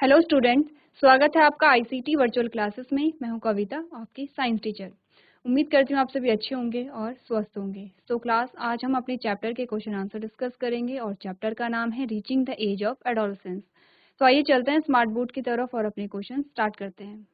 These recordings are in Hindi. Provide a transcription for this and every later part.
हेलो स्टूडेंट, स्वागत है आपका आईसीटी वर्चुअल क्लासेस में। मैं हूं कविता, आपकी साइंस टीचर। उम्मीद करती हूं आप सभी अच्छे होंगे और स्वस्थ होंगे। तो क्लास आज हम अपने चैप्टर के क्वेश्चन आंसर डिस्कस करेंगे और चैप्टर का नाम है reaching the age of adolescence. तो आइए चलते हैं स्मार्ट बोर्ड की तरफ और अपने क्वेश्चन स्टार्ट करते हैं।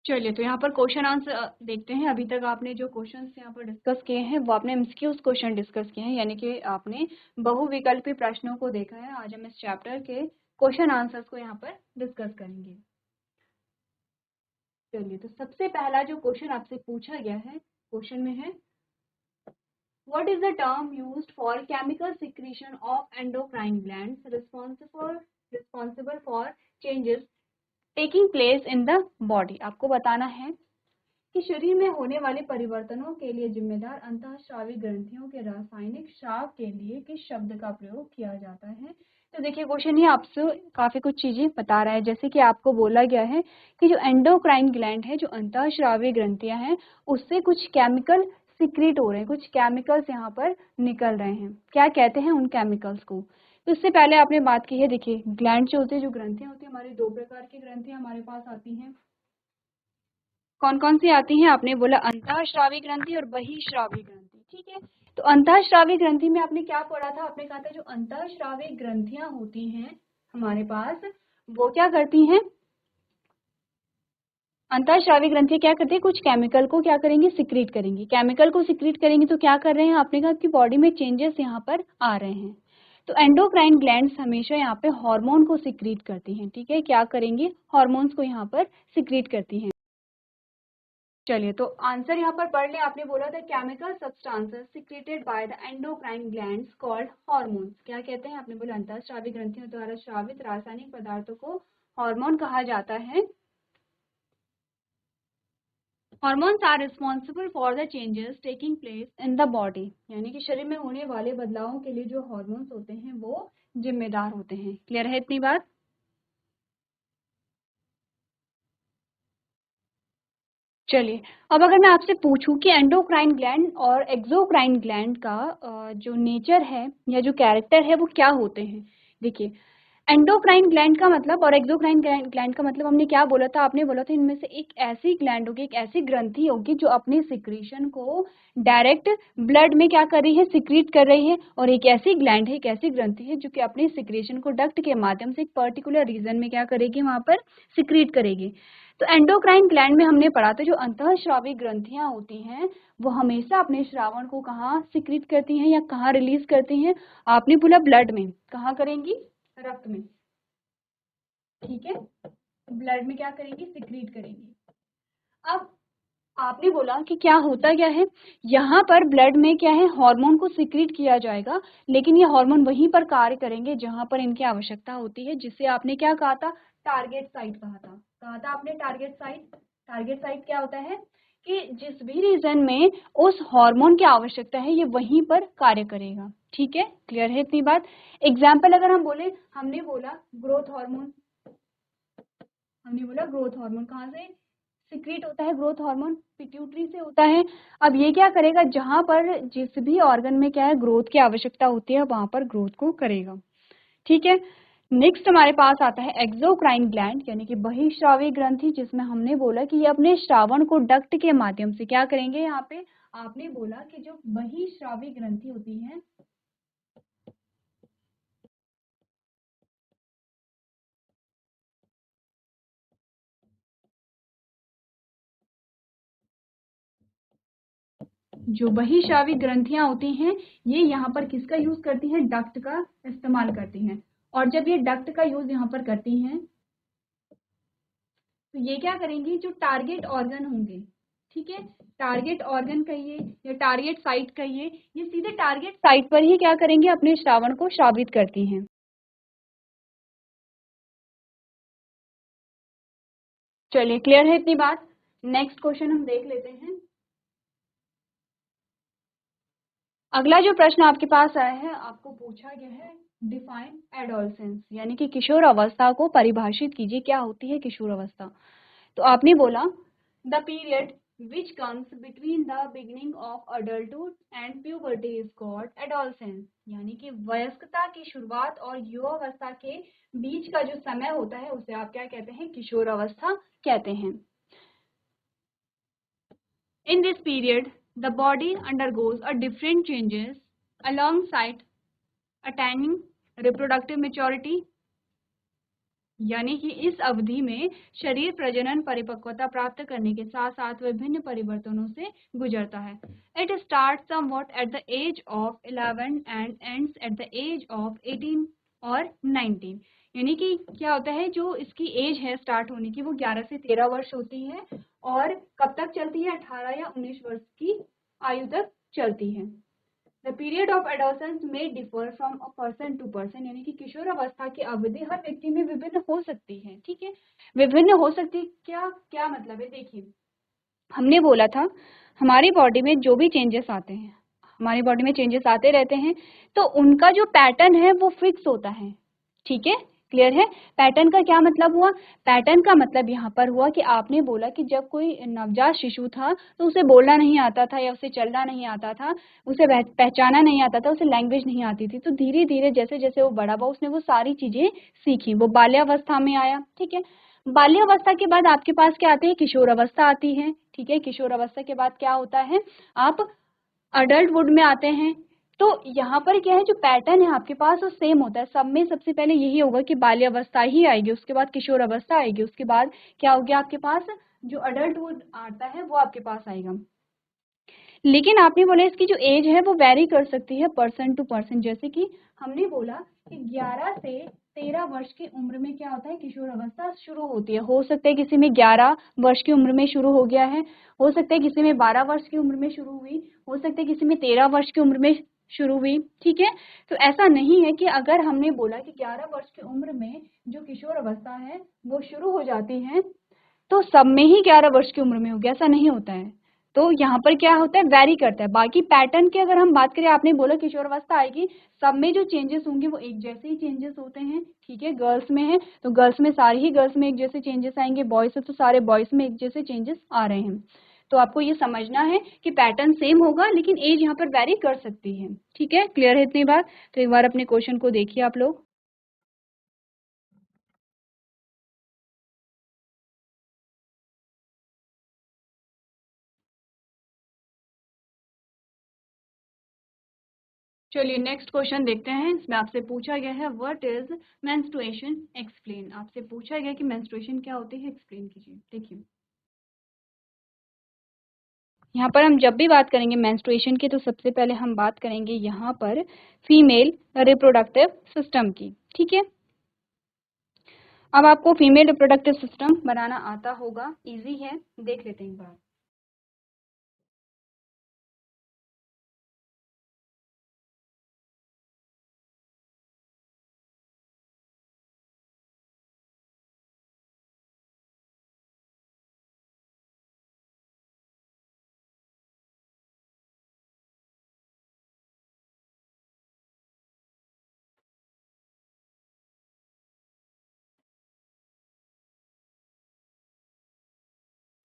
चलिए, तो यहाँ पर क्वेश्चन आंसर देखते हैं। अभी तक आपने जो क्वेश्चंस यहाँ पर डिस्कस किए हैं वो आपने एमसीक्यूज क्वेश्चन डिस्कस किए हैं, यानी कि आपने बहुविकल्पी प्रश्नों को देखा है। आज हम इस चैप्टर के क्वेश्चन आंसर्स को यहाँ पर डिस्कस करेंगे। चलिए, तो सबसे पहला जो क्वेश्चन आपसे पूछा गया है, क्वेश्चन में है what is the term used for chemical secretion of endocrine glands responsible for changes taking place in the body. आपको बताना है कि शरीर में होने वाले परिवर्तनों के लिए जिम्मेदार अंतःस्रावी ग्रंथियों के रासायनिक स्राव के लिए किस शब्द का प्रयोग किया जाता है। तो देखिए, क्वेश्चन ये आपसे काफी कुछ चीजें बता रहा है। जैसे कि आपको बोला गया है कि जो एंडोक्राइन ग्लैंड है, जो अंतःस्रावी ग्रंथियां हैं, उससे कुछ केमिकल सिक्रीट हो रहे हैं, कुछ केमिकल्स यहाँ पर निकल रहे हैं। क्या कहते हैं उन केमिकल्स को? तो इससे पहले आपने बात की है, देखिए ग्लैंड जो होते हैं, जो ग्रंथियां होती है, हमारी दो प्रकार की ग्रंथियां हमारे पास आती हैं। कौन कौन सी आती हैं? आपने बोला अंतःस्रावी ग्रंथि और बहिःस्रावी ग्रंथि। ठीक है, तो अंतःस्रावी ग्रंथि में आपने क्या पढ़ा था? आपने कहा था जो अंतःस्रावी ग्रंथियां होती हैं हमारे पास, वो क्या करती हैं? अंतःस्रावी ग्रंथियां क्या करती है? कुछ केमिकल को क्या करेंगे? सिक्रीट करेंगी। केमिकल को सिक्रीट करेंगी तो क्या कर रहे हैं? आपने कहा कि बॉडी में चेंजेस यहाँ पर आ रहे हैं। तो एंडोक्राइन ग्लैंड्स हमेशा यहाँ पे हार्मोन को सिक्रीट करती हैं। ठीक है, क्या करेंगे? हार्मोन्स को यहाँ पर सिक्रीट करती हैं। चलिए, तो आंसर यहाँ पर पढ़ लें। आपने बोला था chemical substances secreted by the endocrine glands called hormones. क्या कहते हैं? आपने बोला अंतःस्रावी ग्रंथियों द्वारा स्रावित रासायनिक पदार्थों को हार्मोन कहा जाता है। Hormones are responsible for the changes taking place in the body, यानी कि शरीर में होने वाले बदलावों के लिए जो हार्मोन्स होते हैं वो जिम्मेदार होते हैं। क्लियर है इतनी बात? चलिए, अब अगर मैं आपसे पूछूं कि एंडोक्राइन ग्लैंड और एक्सोक्राइन ग्लैंड का जो नेचर है या जो कैरेक्टर है वो क्या होते हैं। देखिए, एंडोक्राइन ग्लैंड का मतलब और एक्सोक्राइन ग्लैंड का मतलब हमने क्या बोला था? आपने बोला था इनमें से एक ऐसी ग्लैंड होगी, एक ऐसी ग्रंथि होगी जो अपनी सिक्रीशन को डायरेक्ट ब्लड में क्या कर रही है? सिक्रीट कर रही है। और एक ऐसी ग्लैंड है, एक ऐसी ग्रंथि है जो कि अपनी सिक्रीशन को डक्ट के माध्यम से एक पर्टिकुलर रीजन में क्या करेगी? वहां पर सिक्रीट करेगी। तो एंडोक्राइन ग्लैंड में हमने पढ़ा था जो अंतःस्रावी ग्रंथियां होती हैं वो हमेशा अपने श्रावण को कहाँ सिक्रीट करती हैं या कहाँ रिलीज करती हैं? आपने बोला ब्लड में। कहाँ करेंगी? रक्त में। ठीक है, ब्लड में क्या करेंगी? सिक्रीट करेंगी। अब आपने बोला कि क्या होता क्या है यहाँ पर ब्लड में? क्या है? हार्मोन को सिक्रीट किया जाएगा, लेकिन ये हार्मोन वहीं पर कार्य करेंगे जहां पर इनकी आवश्यकता होती है, जिसे आपने क्या कहा था? टारगेट साइट कहा था। कहा था आपने टारगेट साइट। टारगेट साइट क्या होता है कि जिस भी रीजन में उस हार्मोन की आवश्यकता है ये वहीं पर कार्य करेगा। ठीक है, क्लियर है इतनी बात? एग्जाम्पल अगर हम बोले, हमने बोला ग्रोथ हार्मोन। हमने बोला ग्रोथ हार्मोन कहाँ से सिक्रीट होता है? ग्रोथ हार्मोन पिट्यूटरी से होता है। अब ये क्या करेगा? जहां पर जिस भी ऑर्गन में क्या है ग्रोथ की आवश्यकता होती है वहां पर ग्रोथ को करेगा। ठीक है, नेक्स्ट हमारे पास आता है एक्सोक्राइन ग्लैंड, यानी कि बहिःस्रावी ग्रंथि, जिसमें हमने बोला कि ये अपने श्रावण को डक्ट के माध्यम से क्या करेंगे? यहाँ पे आपने बोला कि जो बहिःस्रावी ग्रंथि होती है जो बहिःस्रावी ग्रंथियां होती हैं ये यहाँ पर किसका यूज करती हैं? डक्ट का इस्तेमाल करती हैं। और जब ये डक्ट का यूज यहाँ पर करती हैं तो ये क्या करेंगी? जो टारगेट ऑर्गन होंगे, ठीक है, टारगेट ऑर्गन कहिए या टारगेट साइट कहिए, ये सीधे टारगेट साइट पर ही क्या करेंगे? अपने श्रावण को श्रावित करती हैं। चलिए, क्लियर है इतनी बात? नेक्स्ट क्वेश्चन हम देख लेते हैं। अगला जो प्रश्न आपके पास आया है, आपको पूछा गया है डिफाइन एडोलसेंस, यानी कि किशोर अवस्था को परिभाषित कीजिए। क्या होती है किशोर अवस्था? तो आपने बोला the period which comes between the beginning of adulthood and puberty is called adolescence। यानी कि वयस्कता की शुरुआत और युवावस्था के बीच का जो समय होता है उसे आप क्या कहते हैं, किशोरावस्था कहते हैं। In this period, the body undergoes a different changes alongside attaining reproductive maturity। यानी कि इस अवधि में शरीर प्रजनन परिपक्वता प्राप्त करने के साथ साथ विभिन्न परिवर्तनों से गुजरता है। It start somewhat at the age of 11 and ends at the age of 18 और 19। यानी कि क्या होता है, जो इसकी एज है स्टार्ट होने की वो 11 से 13 वर्ष होती है और कब तक चलती है, 18 या 19 वर्ष की आयु तक चलती है। The period of adolescence may differ from a person to person। यानी कि किशोरावस्था की अवधि हर व्यक्ति में विभिन्न हो सकती है। ठीक है, विभिन्न हो सकती है, क्या क्या मतलब है, देखिए हमने बोला था हमारी बॉडी में जो भी चेंजेस आते हैं, हमारी बॉडी में चेंजेस आते रहते हैं तो उनका जो पैटर्न है वो फिक्स होता है। ठीक है, क्लियर है। पैटर्न का क्या मतलब हुआ, पैटर्न का मतलब यहाँ पर हुआ कि आपने बोला कि जब कोई नवजात शिशु था तो उसे बोलना नहीं आता था या उसे चलना नहीं आता था, उसे पहचाना नहीं आता था, उसे लैंग्वेज नहीं आती थी, तो धीरे धीरे जैसे जैसे वो बड़ा हुआ उसने वो सारी चीजें सीखी, वो बाल्यावस्था में आया। ठीक है, बाल्यावस्था के बाद आपके पास क्या आती है, किशोरावस्था आती है। ठीक है, किशोरावस्था के बाद क्या होता है, आप अडल्टहुड में आते हैं। तो यहाँ पर क्या है, जो पैटर्न है आपके पास वो सेम होता है सब में। सबसे पहले यही होगा कि बाल्यावस्था ही आएगी, उसके बाद किशोरावस्था आएगी, उसके बाद क्या हो गया आपके पास, जो अडल्टहुड आता है वो आपके पास आएगा। लेकिन आपने बोला इसकी जो एज है वो वेरी कर सकती है पर्सन टू पर्सन। जैसे कि हमने बोला कि 11 से 13 वर्ष की उम्र में क्या होता है, किशोरावस्था शुरू होती है। हो सकता है किसी में 11 वर्ष की उम्र में शुरू हो गया है, हो सकता है किसी में 12 वर्ष की उम्र में शुरू हुई, हो सकता है किसी में 13 वर्ष की उम्र में शुरू हुई। ठीक है, तो ऐसा नहीं है कि अगर हमने बोला कि 11 वर्ष की उम्र में जो किशोरावस्था है वो शुरू हो जाती है तो सब में ही 11 वर्ष की उम्र में हो गया, ऐसा नहीं होता है। तो यहाँ पर क्या होता है, वैरी करता है। बाकी पैटर्न की अगर हम बात करें, आपने बोला किशोरावस्था आएगी, सब में जो चेंजेस होंगे वो एक जैसे ही चेंजेस होते हैं। ठीक है, गर्ल्स में है तो गर्ल्स में सारी ही गर्ल्स में एक जैसे चेंजेस आएंगे, बॉयज है तो सारे बॉयज में एक जैसे चेंजेस आ रहे हैं। तो आपको ये समझना है कि पैटर्न सेम होगा लेकिन एज यहाँ पर वैरी कर सकती है। ठीक है, क्लियर है इतनी बात। तो एक बार अपने क्वेश्चन को देखिए आप लोग। चलिए नेक्स्ट क्वेश्चन देखते हैं। इसमें आपसे पूछा गया है व्हाट इज मेंस्ट्रुएशन, एक्सप्लेन। आपसे पूछा गया कि मेंस्ट्रुएशन क्या होती है, एक्सप्लेन कीजिए। देखिए यहाँ पर हम जब भी बात करेंगे मेंस्ट्रुएशन की तो सबसे पहले हम बात करेंगे यहाँ पर फीमेल रिप्रोडक्टिव सिस्टम की। ठीक है, अब आपको फीमेल रिप्रोडक्टिव सिस्टम बनाना आता होगा, इजी है, देख लेते हैं एक बार।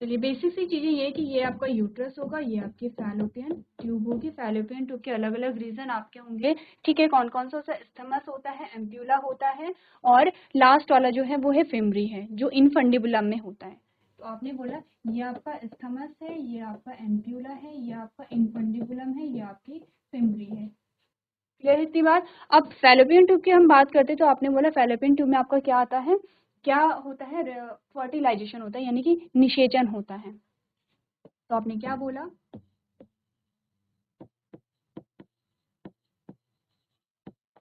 चलिए बेसिक सी चीजें ये है कि ये आपका यूट्रस होगा, ये आपकी फैलोपियन ट्यूब होगी। फैलोपियन ट्यूब के अलग अलग रीजन आपके होंगे। ठीक है, कौन कौन सा स्थमस होता है, एम्प्यूला होता है, और लास्ट वाला जो है वो है फिमरी है जो इनफंडिबुलम में होता है। तो आपने बोला ये आपका स्थमस है, ये आपका एम्प्यूला है, ये आपका इनफंडिबुलम है, ये आपकी फिमरी है। क्लियर इतनी बात। अब फैलोपियन ट्यूब की हम बात करते हैं तो आपने बोला फैलोपियन ट्यूब में आपका क्या आता है, क्या होता है, फर्टिलाइजेशन होता है यानी कि निषेचन होता है। तो आपने क्या बोला,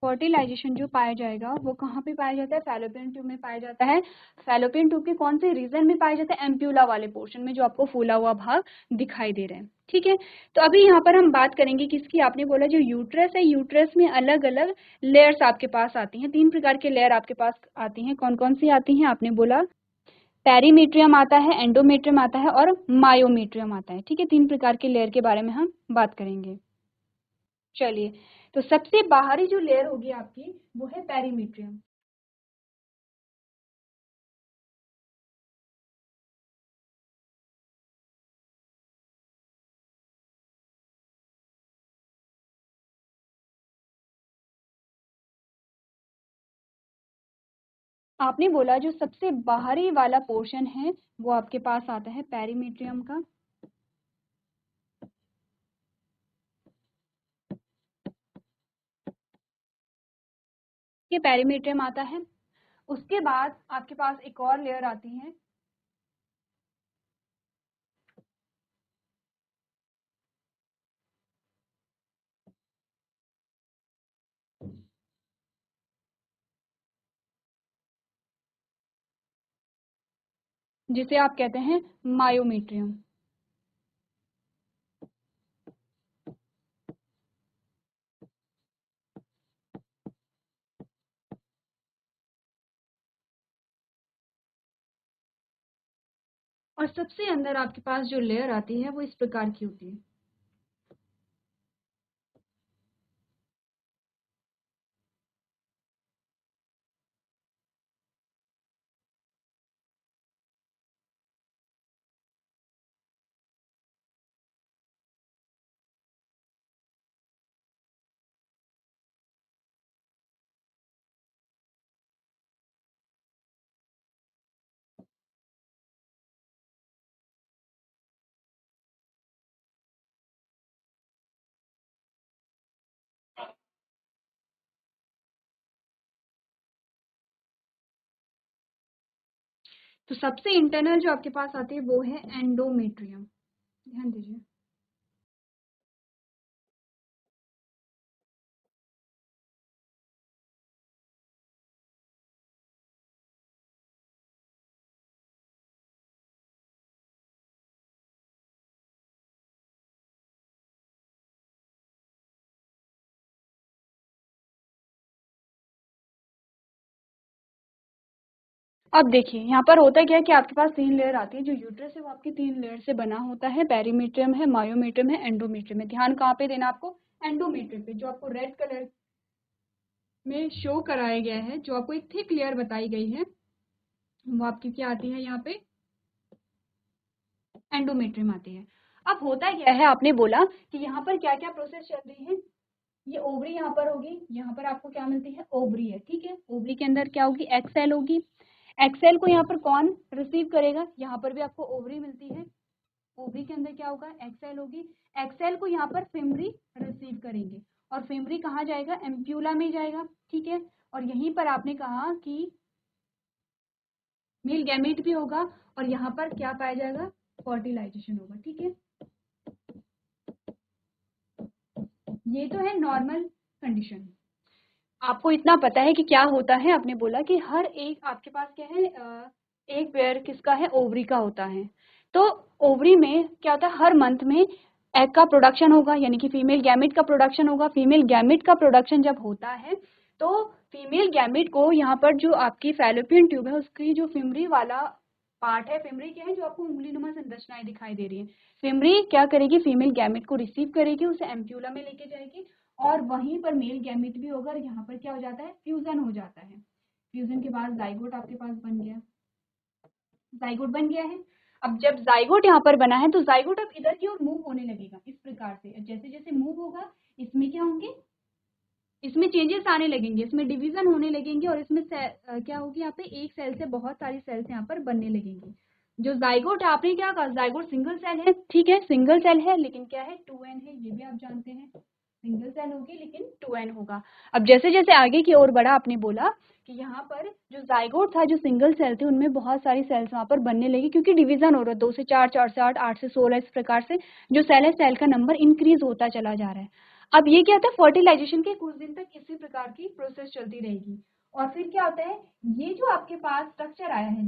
फर्टिलाइजेशन जो पाया जाएगा वो कहाँ पे पाया जाता है, फैलोपियन ट्यूब में पाया जाता है। फैलोपियन ट्यूब के कौन से रीजन में पाया जाता है, एम्प्यूला वाले पोर्शन में जो आपको फूला हुआ भाग दिखाई दे रहे हैं। ठीक है, तो अभी यहाँ पर हम बात करेंगे किसकी, आपने बोला जो यूट्रस है, यूट्रस में अलग अलग लेयर्स आपके पास आती हैं। 3 प्रकार के लेयर आपके पास आती हैं, कौन कौन सी आती हैं, आपने बोला पेरीमीट्रियम आता है, एंडोमेट्रियम आता है और मायोमेट्रियम आता है। ठीक है, 3 प्रकार के लेयर के बारे में हम बात करेंगे। चलिए, तो सबसे बाहरी जो लेयर होगी आपकी वो है पेरीमीट्रियम। आपने बोला जो सबसे बाहरी वाला पोर्शन है वो आपके पास आता है पेरीमीट्रियम का। ये पेरीमीट्रियम आता है। उसके बाद आपके पास एक और लेयर आती है जिसे आप कहते हैं मायोमीट्रियम। और सबसे अंदर आपके पास जो लेयर आती है वो इस प्रकार की होती है। तो सबसे इंटरनल जो आपके पास आती है वो है एंडोमेट्रियम। ध्यान दीजिए। अब देखिए यहाँ पर होता क्या है कि आपके पास 3 लेयर आती है। जो यूट्रस है वो आपकी 3 लेयर से बना होता है, पेरीमीट्रियम है, मायोमीट्रियम है, एंडोमेट्रियम है। ध्यान कहाँ पे देना आपको? एंडोमेट्रियम पे, जो आपको रेड कलर में शो कराया गया है, जो आपको एक थिक लेयर बताई गई है, वो आपकी क्या आती है यहाँ पे? एंडोमेट्रियम आती है। अब होता क्या है, आपने बोला कि यहाँ पर क्या क्या प्रोसेस चल रही है। ये ओवरी यहाँ पर होगी, यहाँ पर आपको क्या मिलती है? ओवरी है, ठीक है। ओवरी के अंदर क्या होगी? एक्स सेल होगी। एक्स सेल को यहाँ पर कौन रिसीव करेगा? यहाँ पर भी आपको ओवरी मिलती है। ओवरी के अंदर क्या होगा? एक्सेल होगी। एक्सेल को यहाँ पर फिमरी रिसीव करेंगे और फिमरी कहाँ जाएगा? एम्प्यूला में जाएगा, ठीक है। और यहीं पर आपने कहा कि मेल गैमेट भी होगा और यहाँ पर क्या पाया जाएगा? फर्टिलाइजेशन होगा, ठीक है। ये तो है नॉर्मल कंडीशन। आपको इतना पता है कि क्या होता है। आपने बोला कि हर एक आपके पास क्या है, एक पेयर किसका है? ओवरी का होता है। तो ओवरी में क्या होता है? हर मंथ में एग का प्रोडक्शन होगा, यानी कि फीमेल गैमेट का प्रोडक्शन होगा। फीमेल गैमेट का प्रोडक्शन जब होता है तो फीमेल गैमेट को यहाँ पर जो आपकी फैलोपियन ट्यूब है उसकी जो फिमरी वाला पार्ट है, फिमरी क्या है? जो आपको उंगलीनुमा संरचनाएं दिखाई दे रही है। फिमरी क्या करेगी? फीमेल गैमेट को रिसीव करेगी, उसे एम्प्यूला में लेके जाएगी और वहीं पर मेल गैमेट भी होगा और यहाँ पर क्या हो जाता है? फ्यूजन हो जाता है। फ्यूजन के बाद जाइगोट आपके पास बन गया। जाइगोट बन गया है। अब जब जाइगोट यहाँ पर बना है तो जाइगोट अब इधर की ओर मूव होने लगेगा इस प्रकार से। जैसे जैसे मूव होगा इसमें क्या होंगे? इसमें चेंजेस आने लगेंगे, इसमें डिवीजन होने लगेंगे और इसमें क्या होगी? यहाँ पे एक सेल से बहुत सारी सेल्स यहाँ पर बनने लगेंगी। जो जाइगोट है, आपने क्या कहा? जाइगोट सिंगल सेल है, ठीक है, सिंगल सेल है, लेकिन क्या है? 2n है, ये भी आप जानते हैं। सिंगल सेल होगी लेकिन 2n होगा। अब जैसे जैसे आगे की ओर बढ़ा, आपने बोला कि यहाँ पर जो जाइगोट था, जो सिंगल सेल थे, उनमें बहुत सारी सेल्स वहां पर बनने लगी क्योंकि डिवीजन हो रहा है। 2 से 4, 4 से 8, 8 से 16, इस प्रकार से जो सेल है, सेल का नंबर इंक्रीज होता चला जा रहा है। अब ये क्या होता है? फर्टिलाइजेशन के कुछ दिन तक इसी प्रकार की प्रोसेस चलती रहेगी और फिर क्या होता है? ये जो आपके पास स्ट्रक्चर आया है,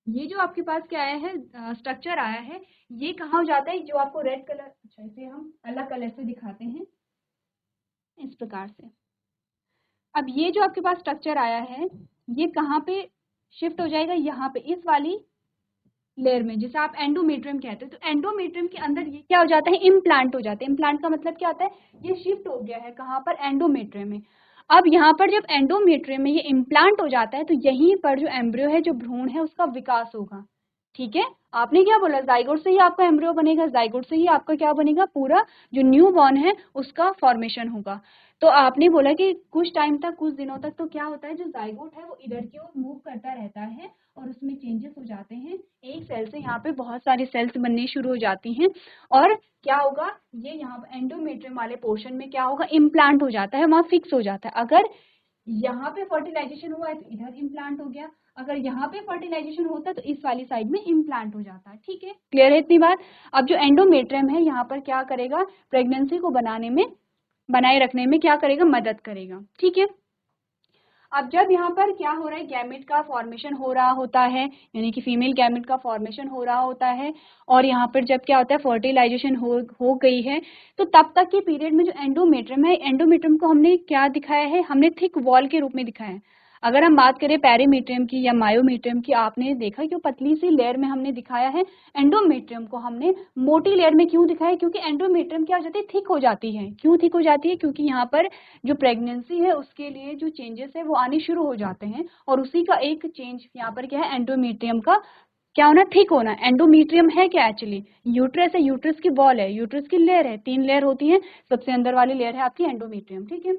ये जो आपके पास क्या आया है? स्ट्रक्चर आया है, ये कहाँ हो जाता है? जो आपको रेड कलर, अच्छा इसे हम अलग कलर से दिखाते हैं इस प्रकार से। अब ये जो आपके पास स्ट्रक्चर आया है, ये कहाँ पे शिफ्ट हो जाएगा? यहाँ पे, इस वाली लेयर में, जिसे आप एंडोमेट्रियम कहते हैं। तो एंडोमेट्रियम के अंदर ये क्या हो जाता है? इम्प्लांट हो जाते हैं। इम्प्लांट का मतलब क्या होता है? ये शिफ्ट हो गया है कहाँ पर? एंडोमेट्रियम में। अब यहाँ पर जब एंडोमेट्रियम में ये इम्प्लांट हो जाता है तो यहीं पर जो एम्ब्रियो है, जो भ्रूण है, उसका विकास होगा। ठीक है, आपने क्या बोला, जाइगोट से ही आपका एम्ब्रियो बनेगा, जाइगोट से ही आपका क्या बनेगा, पूरा जो न्यू बॉर्न है उसका फॉर्मेशन होगा। तो आपने बोला कि कुछ टाइम तक, कुछ दिनों तक तो क्या होता है, जो जाइगोट है वो इधर की ओर मूव करता रहता है और उसमें चेंजेस हो जाते हैं। एक सेल से यहाँ पे बहुत सारी सेल्स बननी शुरू हो जाती हैं और क्या होगा, ये यहाँ एंडोमेट्रियम वाले पोर्शन में क्या होगा, इम्प्लांट हो जाता है, वहाँ फिक्स हो जाता है। अगर यहाँ पे फर्टिलाइजेशन हुआ है तो इधर इम्प्लांट हो गया, अगर यहाँ पे फर्टिलाइजेशन होता है तो इस वाली साइड में इम्प्लांट हो जाता है। ठीक है, क्लियर है इतनी बात। अब जो एंडोमेट्रियम है यहाँ पर क्या करेगा, प्रेगनेंसी को बनाए रखने में क्या करेगा, मदद करेगा। ठीक है, अब जब यहाँ पर क्या हो रहा है, गैमेट का फॉर्मेशन हो रहा होता है, यानी कि फीमेल गैमेट का फॉर्मेशन हो रहा होता है, और यहाँ पर जब क्या होता है, फर्टिलाइजेशन हो गई है, तो तब तक के पीरियड में जो एंडोमेट्रियम है, एंडोमेट्रियम को हमने क्या दिखाया है, हमने थिक वॉल के रूप में दिखाया है। अगर हम बात करें पेरीमीट्रियम की या मायोमीट्रियम की, आपने देखा कि पतली सी लेयर में हमने दिखाया है, एंडोमेट्रियम को हमने मोटी लेयर में क्यों दिखाया है, क्योंकि एंडोमेट्रियम क्या हो जाती है, थिक हो जाती है। क्यों थिक हो जाती है, क्योंकि यहाँ पर जो प्रेगनेंसी है उसके लिए जो चेंजेस है वो आने शुरू हो जाते हैं, और उसी का एक चेंज यहाँ पर क्या है, एंडोमेट्रियम का क्या होना, थिक होना। एंडोमेट्रियम है क्या, एक्चुअली यूट्रस है, यूट्रस की बॉल है, यूट्रस की लेयर है, 3 लेयर होती है, सबसे अंदर वाली लेयर है आपकी एंडोमेट्रियम। ठीक है,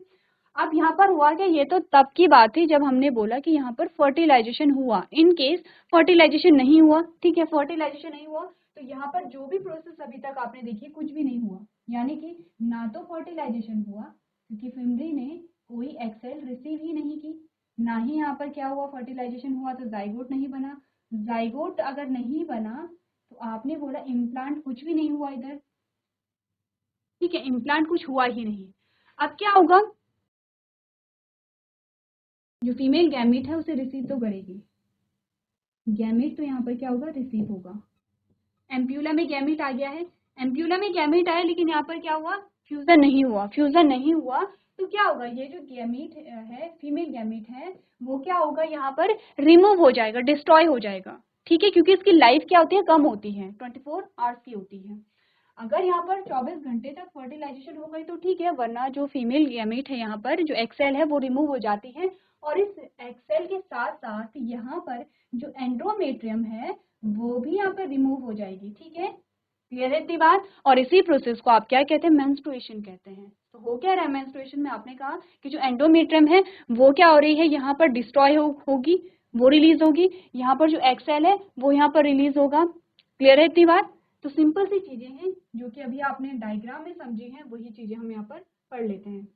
अब यहाँ पर हुआ क्या, ये तो तब की बात थी जब हमने बोला कि यहाँ पर फर्टिलाइजेशन हुआ। इन केस फर्टिलाइजेशन नहीं हुआ, ठीक है, फर्टिलाइजेशन नहीं हुआ तो यहाँ पर जो भी प्रोसेस अभी तक आपने देखी कुछ भी नहीं हुआ, यानी कि ना तो फर्टिलाइजेशन हुआ क्योंकि फिमरी ने कोई एक्सेल रिसीव ही नहीं की, ना ही यहाँ पर क्या हुआ, फर्टिलाइजेशन हुआ तो जाइगोट नहीं बना। जाइगोट अगर नहीं बना तो आपने बोला इम्प्लांट कुछ भी नहीं हुआ इधर। ठीक है, इम्प्लांट कुछ हुआ ही नहीं। अब क्या होगा, जो फीमेल गैमीट है उसे रिसीव तो करेगी, गैमीट तो यहाँ पर क्या होगा, रिसीव होगा। एम्प्यूला में गैमीट आ गया है, एम्प्यूला में गैमीट आया, लेकिन यहाँ पर क्या हुआ, फ्यूजन नहीं हुआ, फ्यूजन नहीं हुआ तो क्या होगा, ये जो गैमीट है, फीमेल गैमीट है, वो क्या होगा, यहाँ पर रिमूव हो जाएगा, डिस्ट्रॉय हो जाएगा। ठीक है, क्योंकि इसकी लाइफ क्या होती है, कम होती है, 24 आवर्स की होती है। अगर यहाँ पर 24 घंटे तक फर्टिलाइजेशन हो गई तो ठीक है, वरना जो फीमेल गैमीट है, यहाँ पर जो एक्सेल है वो रिमूव हो जाती है, और इस एक्सेल के साथ साथ यहाँ पर जो एंडोमेट्रियम है वो भी यहाँ पर रिमूव हो जाएगी। ठीक है, क्लियर है इतनी बात। और इसी प्रोसेस को आप क्या कहते हैं, मेंस्ट्रुएशन कहते हैं। तो हो क्या रहा है मेंस्ट्रुएशन में, आपने कहा कि जो एंडोमेट्रियम है वो क्या हो रही है, यहाँ पर डिस्ट्रॉय होगी, वो रिलीज होगी, यहाँ पर जो एक्सेल है वो यहाँ पर रिलीज होगा। क्लियर है इतनी बात। तो सिंपल सी चीजें हैं जो कि अभी आपने डायग्राम में समझी हैं, वही चीजें हम यहाँ पर पढ़ लेते हैं।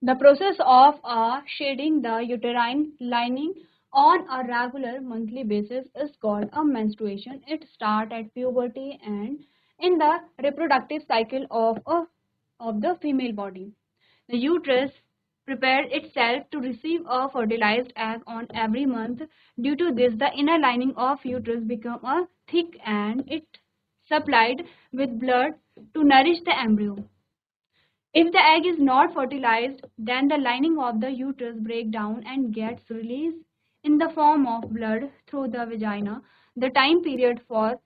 The process of shedding the uterine lining on a regular monthly basis is called a menstruation. It starts at puberty and in the reproductive cycle of the female body. The uterus prepares itself to receive a fertilized egg on every month. Due to this, the inner lining of uterus becomes thick and it supplied with blood to nourish the embryo. If the egg is not fertilized, then the lining of the uterus breaks down and gets released in the form of blood through the vagina. The time period for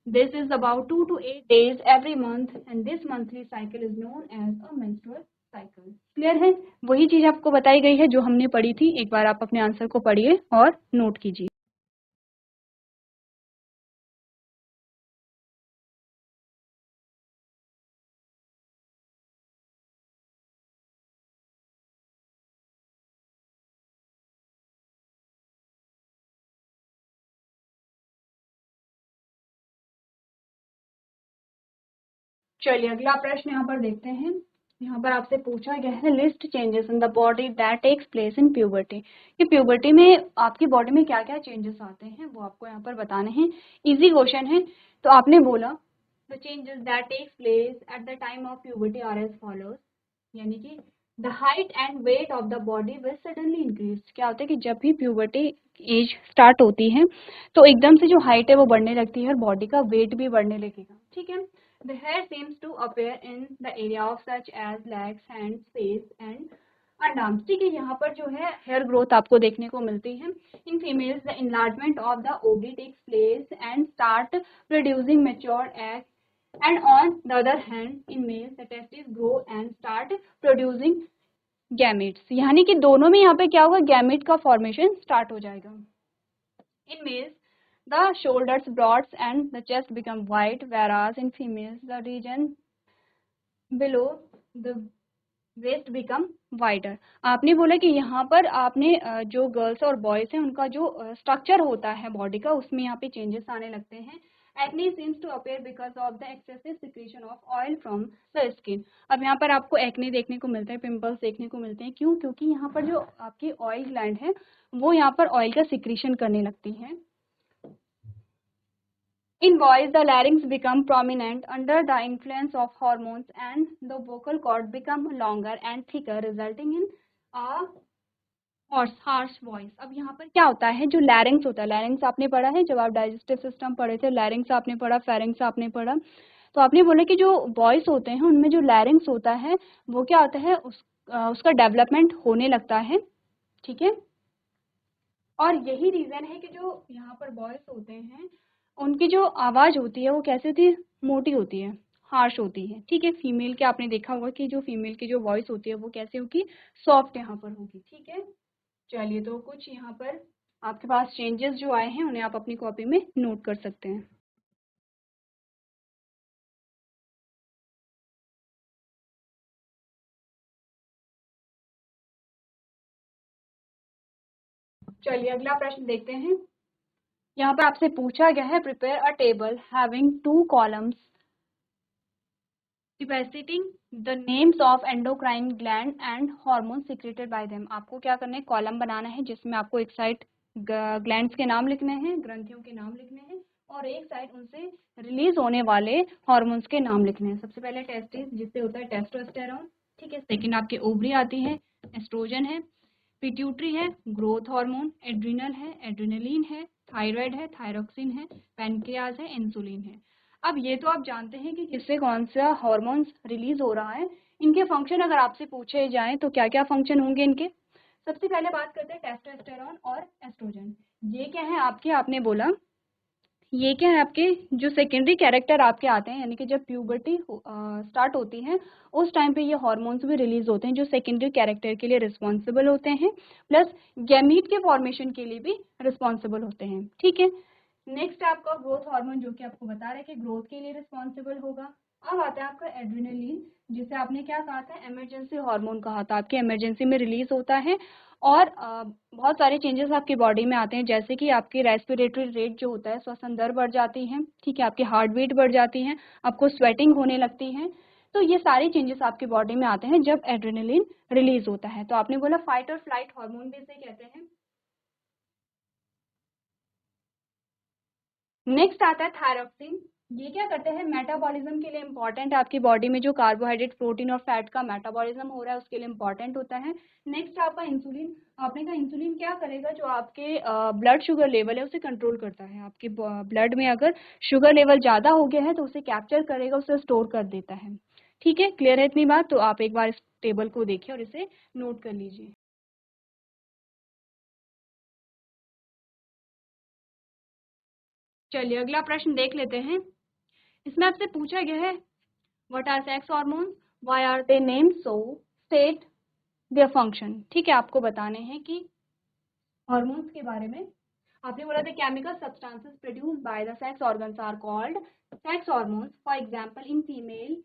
this is about 2 to 8 days every month, and this monthly cycle is known as a menstrual cycle. Clear है, वही चीज आपको बताई गई है जो हमने पढ़ी थी। एक बार आप अपने आंसर को पढ़िए और नोट कीजिए। चलिए अगला प्रश्न यहाँ पर देखते हैं। यहाँ पर आपसे पूछा गया है, list changes in the body that takes place in puberty. कि प्यूबर्टी में आपकी बॉडी में क्या क्या चेंजेस आते हैं वो आपको यहाँ पर बताने हैं। इजी क्वेश्चन है। तो आपने बोला the changes that takes place at the time of puberty are as follows. यानी कि the height and weight of the body will suddenly increase. क्या होता है कि जब भी प्यूबर्टी एज स्टार्ट होती है तो एकदम से जो हाइट है वो बढ़ने लगती है और बॉडी का वेट भी बढ़ने लगेगा, ठीक है। The hair seems to appear in the area of such as legs, hands, face and underarms, ठीक है। यहाँ पर जो है हेयर ग्रोथ आपको देखने को मिलती है। In females the enlargement of the ovary takes place and start producing mature egg, and on the other hand in males the testes grow and start producing gametes। यानी कि दोनों में यहाँ पे क्या होगा, गैमेट का फॉर्मेशन स्टार्ट हो जाएगा। in males the shoulders broad and the chest become wide, whereas in females the region below the waist become wider. आपने बोला कि यहाँ पर आपने जो गर्ल्स और बॉयज हैं उनका जो स्ट्रक्चर होता है बॉडी का उसमें यहाँ पे चेंजेस आने लगते हैं। Acne seems to appear because of the excessive secretion of oil from the skin. अब यहाँ पर आपको एक्ने देखने को मिलता है, पिंपल्स देखने को मिलते हैं, क्यों? क्योंकि यहाँ पर जो आपकी ऑयल ग्लैंड है वो यहाँ पर ऑयल का सिक्रीशन करने लगती है। In boys, the larynx become prominent under the influence of hormones and the vocal cord become longer and thicker, resulting in a harsh voice। अब यहाँ पर क्या होता है, जो लैरिंग्स होता है, लैरिंग्स आपने पढ़ा है जब आप डाइजेस्टिव सिस्टम पढ़े थे, लैरिंग्स आपने पढ़ा, फेरिंग्स आपने पढ़ा। तो आपने बोला कि जो वॉइस होते हैं उनमें जो लैरिंग्स होता है वो क्या होता है, उसका डेवलपमेंट होने लगता है, ठीक है। और यही रीजन है कि जो यहाँ पर बॉयज होते हैं उनकी जो आवाज होती है वो कैसे होती है, मोटी होती है, हार्श होती है, ठीक है। फीमेल के आपने देखा होगा कि जो फीमेल की जो वॉइस होती है वो कैसे होगी, सॉफ्ट यहाँ पर होगी, ठीक है। चलिए, तो कुछ यहाँ पर आपके पास चेंजेस जो आए हैं उन्हें आप अपनी कॉपी में नोट कर सकते हैं। चलिए अगला प्रश्न देखते हैं। यहाँ पर आपसे पूछा गया है, prepare a table having 2 columns representing the names of endocrine gland and hormones secreted by them। आपको क्या करना है, कॉलम बनाना है जिसमें आपको एक साइड ग्लैंड्स के नाम लिखने हैं, ग्रंथियों के नाम लिखने हैं, और एक साइड उनसे रिलीज होने वाले हार्मोन्स के नाम लिखने हैं। सबसे पहले टेस्टिस जिससे होता है टेस्टोस्टेरोन, ठीक है। सेकंड आपके ओवरी आती है, एस्ट्रोजन है, पिट्यूटरी है, ग्रोथ हार्मोन, एड्रिनल है, एड्रिनलिन है, थायराइड है, थायरोक्सिन है, पैनक्रियाज है, इंसुलिन है। अब ये तो आप जानते हैं कि किससे कौन सा हार्मोन्स रिलीज हो रहा है। इनके फंक्शन अगर आपसे पूछे जाएं तो क्या क्या फंक्शन होंगे इनके। सबसे पहले बात करते हैं टेस्टोस्टेरोन और एस्ट्रोजन। ये क्या है आपके, आपने बोला ये क्या है आपके, जो सेकेंडरी कैरेक्टर आपके आते हैं, यानी कि जब प्यूबर्टी स्टार्ट होती है उस टाइम पे ये हार्मोन्स भी रिलीज होते हैं जो सेकेंडरी कैरेक्टर के लिए रिस्पॉन्सिबल होते हैं, प्लस गैमीट के फॉर्मेशन के लिए भी रिस्पॉन्सिबल होते हैं, ठीक है। नेक्स्ट आपका ग्रोथ हार्मोन जो कि आपको बता रहे हैं कि ग्रोथ के लिए रिस्पॉन्सिबल होगा। अब आता है आपका एड्रिनलिन, जिसे आपने क्या कहा था, इमरजेंसी हार्मोन कहा था, आपके इमरजेंसी में रिलीज होता है और बहुत सारे चेंजेस आपकी बॉडी में आते हैं, जैसे कि आपकी रेस्पिरेटरी रेट जो होता है, श्वसन दर बढ़ जाती है, ठीक है, आपकी हार्ट बीट बढ़ जाती है, आपको स्वेटिंग होने लगती है। तो ये सारे चेंजेस आपकी बॉडी में आते हैं जब एड्रेनलिन रिलीज होता है। तो आपने बोला फाइट और फ्लाइट हार्मोन भी इसे कहते हैं। नेक्स्ट आता है थायरोक्सिन। ये क्या करते हैं, मेटाबॉलिज्म के लिए इंपॉर्टेंट है, आपकी बॉडी में जो कार्बोहाइड्रेट, प्रोटीन और फैट का मेटाबॉलिज्म हो रहा है उसके लिए इंपॉर्टेंट होता है। नेक्स्ट आपका इंसुलिन। आपने कहा इंसुलिन क्या करेगा, जो आपके ब्लड शुगर लेवल है उसे कंट्रोल करता है। आपके ब्लड में अगर शुगर लेवल ज़्यादा हो गया है तो उसे कैप्चर करेगा, उसे स्टोर कर देता है, ठीक है। क्लियर है इतनी बात? तो आप एक बार इस टेबल को देखिए और इसे नोट कर लीजिए। चलिए अगला प्रश्न देख लेते हैं। इसमें आपसे पूछा गया है, what are sex hormones, why are they named so, state their function. ठीक है, आपको बताने हैं कि हार्मोन्स के बारे में। आपने बोला the chemical substances produced by the sex organs are called sex hormones. For example in female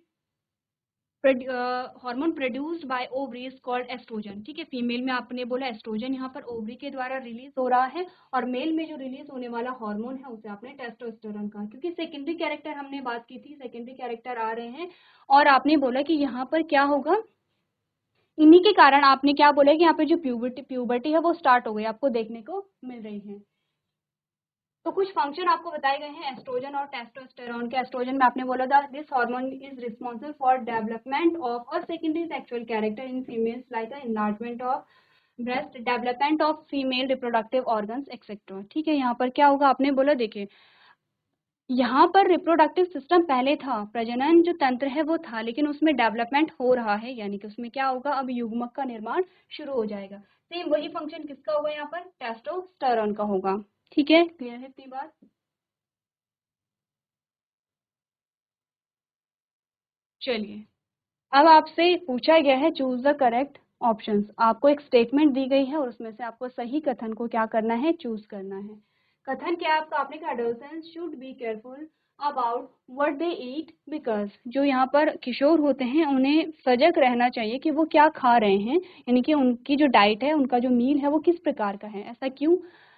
hormone produced by ovary is called oestrogen. ठीक है, फीमेल में आपने बोला एस्ट्रोजन यहाँ पर ओवरी के द्वारा रिलीज हो रहा है, और मेल में जो रिलीज होने वाला हार्मोन है उसे आपने टेस्टोस्टेरोन कहा, क्योंकि सेकेंडरी कैरेक्टर हमने बात की थी, सेकेंडरी कैरेक्टर आ रहे हैं। और आपने बोला कि यहाँ पर क्या होगा, इन्हीं के कारण आपने क्या बोला कि यहाँ पे जो प्यूबर्टी है वो स्टार्ट हो गई, आपको देखने को मिल रही है। तो तो कुछ फंक्शन आपको बताए गए हैं एस्ट्रोजन और टेस्टोस्टेरोन के। एस्ट्रोजन में आपने बोला था this hormone is responsible for development of a secondary sexual character in females like enlargement of breast, development of female reproductive organs etcetera. ठीक है, यहाँ पर क्या होगा, आपने बोला देखिए यहाँ पर रिप्रोडक्टिव सिस्टम पहले था, प्रजनन जो तंत्र है वो था, लेकिन उसमें डेवलपमेंट हो रहा है, यानी कि उसमें क्या होगा, अब युग्मक का निर्माण शुरू हो जाएगा। सेम वही फंक्शन किसका होगा, यहाँ पर टेस्टोस्टेरोन का होगा। ठीक है, क्लियर है इतनी बात। चलिए, अब आपसे पूछा गया है चूज द करेक्ट ऑप्शंस। आपको एक स्टेटमेंट दी गई है और उसमें से आपको सही कथन को क्या करना है, चूज करना है। कथन क्या है आपका, आपने कहा adolescents should be careful about what they eat because जो यहाँ पर किशोर होते हैं उन्हें सजग रहना चाहिए कि वो क्या खा रहे हैं, यानी कि उनकी जो डाइट है, उनका जो मील है वो किस प्रकार का है। ऐसा क्यों,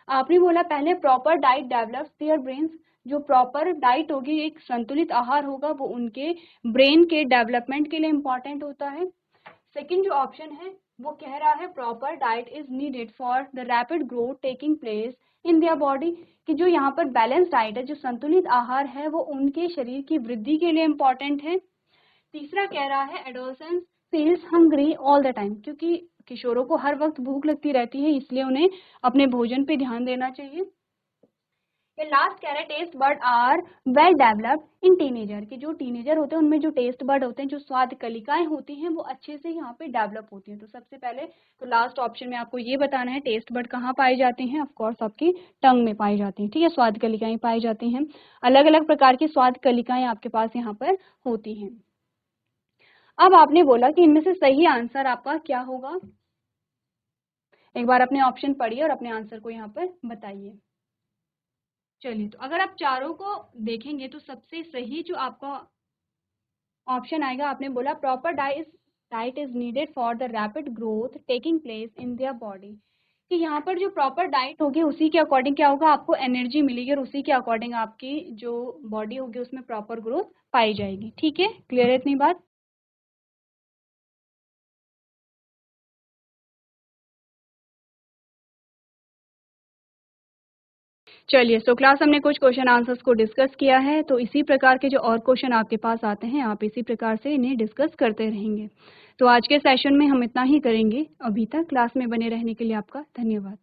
आपने बोला पहले proper diet develops their brains, जो प्रॉपर डाइट होगी, एक संतुलित आहार होगा, वो उनके ब्रेन के डेवलपमेंट के लिए इम्पॉर्टेंट होता है। सेकंड जो ऑप्शन है वो कह रहा है proper diet is needed for the rapid growth taking place in their body, कि जो यहाँ पर बैलेंस डाइट है, जो संतुलित आहार है, वो उनके शरीर की वृद्धि के लिए इम्पॉर्टेंट है। तीसरा कह रहा है adolescence feels hungry all the time, क्योंकि किशोरों को हर वक्त भूख लगती रहती है, इसलिए उन्हें अपने भोजन पे ध्यान देना चाहिए। ये लास्ट कह रहा है test bird are well developed in teenager, कि जो टीनेजर होते हैं उनमें जो टेस्ट बर्ड होते हैं, जो स्वाद कलिकाएं होती हैं, वो अच्छे से यहाँ पे डेवलप होती हैं। तो सबसे पहले तो लास्ट ऑप्शन में आपको ये बताना है टेस्ट बर्ड कहाँ पाए जाते हैं, ऑफ कोर्स आपकी टंग में पाई जाती हैं। ठीक है, स्वाद कलिकाएं पाई जाती हैं, अलग अलग प्रकार की स्वाद कलिकाएं आपके पास यहाँ पर होती हैं। अब आपने बोला कि इनमें से सही आंसर आपका क्या होगा, एक बार अपने ऑप्शन पढ़िए और अपने आंसर को यहाँ पर बताइए। चलिए, तो अगर आप चारों को देखेंगे तो सबसे सही जो आपका ऑप्शन आएगा, आपने बोला proper diet is needed for the rapid growth taking place in their body, कि यहाँ पर जो प्रॉपर डाइट होगी उसी के अकॉर्डिंग क्या होगा, आपको एनर्जी मिलेगी और उसी के अकॉर्डिंग आपकी जो बॉडी होगी उसमें प्रॉपर ग्रोथ पाई जाएगी। ठीक है, क्लियर है इतनी बात। चलिए, सो क्लास हमने कुछ क्वेश्चन आंसर्स को डिस्कस किया है, तो इसी प्रकार के जो और क्वेश्चन आपके पास आते हैं आप इसी प्रकार से इन्हें डिस्कस करते रहेंगे। तो आज के सेशन में हम इतना ही करेंगे। अभी तक क्लास में बने रहने के लिए आपका धन्यवाद।